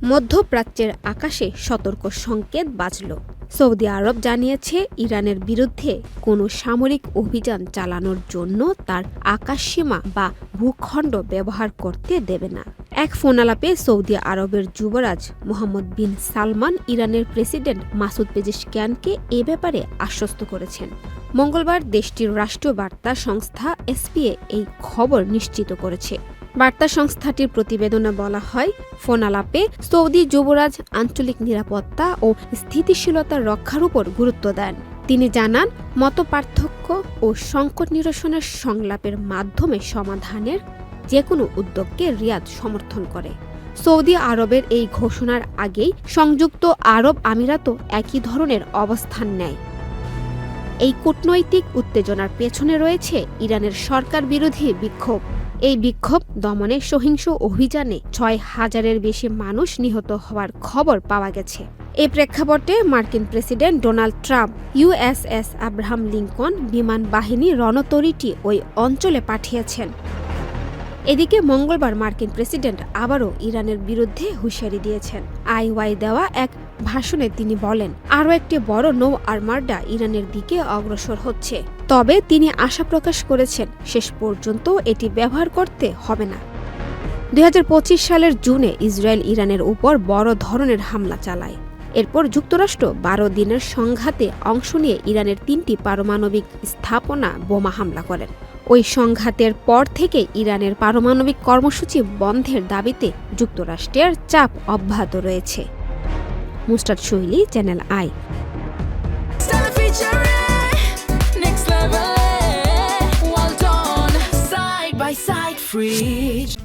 মধ্যপ্রাচ্যের আকাশে সতর্ক সংকেত বাজল। সৌদি আরব জানিয়েছে ইরানের বিরুদ্ধে কোনো সামরিক অভিযান চালানোর জন্য তার আকাশসীমা বা ভূখণ্ড ব্যবহার করতে দেবে না। এক ফোনালাপে সৌদি আরবের যুবরাজ মোহাম্মদ বিন সালমান ইরানের প্রেসিডেন্ট মাসুদ পেজেশকিয়ানকে এ ব্যাপারে আশ্বস্ত করেছেন। মঙ্গলবার দেশটির রাষ্ট্রীয় বার্তা সংস্থা এসপিএ এই খবর নিশ্চিত করেছে। বার্তা সংস্থাটির প্রতিবেদনে বলা হয়, ফোনালাপে সৌদি যুবরাজ আঞ্চলিক নিরাপত্তা ও স্থিতিশীলতা রক্ষার উপর গুরুত্ব দেন। তিনি জানান, মতপার্থক্য ও সংকট নিরসনের সংলাপের মাধ্যমে সমাধানের যেকোনো উদ্যোগকে রিয়াদ সমর্থন করে। সৌদি আরবের এই ঘোষণার আগেই সংযুক্ত আরব আমিরাতও একই ধরনের অবস্থান নেয়। এই কূটনৈতিক উত্তেজনার পেছনে রয়েছে ইরানের সরকার বিরোধী বিক্ষোভ। এই বিক্ষোভ দমনে সহিংস অভিযানে ৬,০০০-এর বেশি মানুষ নিহত হওয়ার খবর পাওয়া গেছে। এই প্রেক্ষাপটে মার্কিন president Donald Trump USS Abraham Lincoln বিমান বাহিনী রণতরীটি ওই অঞ্চলে পাঠিয়েছেন। এদিকে মঙ্গলবার মার্কিন প্রেসিডেন্ট আবারও ইরানের বিরুদ্ধে হুঁশিয়ারি দিয়েছেন। আইওয়াই দেওয়া এক ভাষণে তিনি বলেন, আরও একটি বড় নৌ আর্মাডা ইরানের দিকে অগ্রসর হচ্ছে। তবে তিনি আশা প্রকাশ করেছেন শেষ পর্যন্ত এটি ব্যবহার করতে হবে না। ২০২৫ সালের জুনে ইসরায়েল ইরানের উপর বড় ধরনের হামলা চালায়। এরপর যুক্তরাষ্ট্র ১২ দিনের সংঘাতে অংশ নিয়ে ইরানের ৩টি পারমাণবিক স্থাপনা বোমা হামলা করেন। ওই সংঘাতের পর থেকে ইরানের পারমাণবিক কর্মসূচি বন্ধের দাবিতে যুক্তরাষ্ট্রের চাপ অব্যাহত রয়েছে। মুস্তাদ শৈলী, channel I. Side by side, free.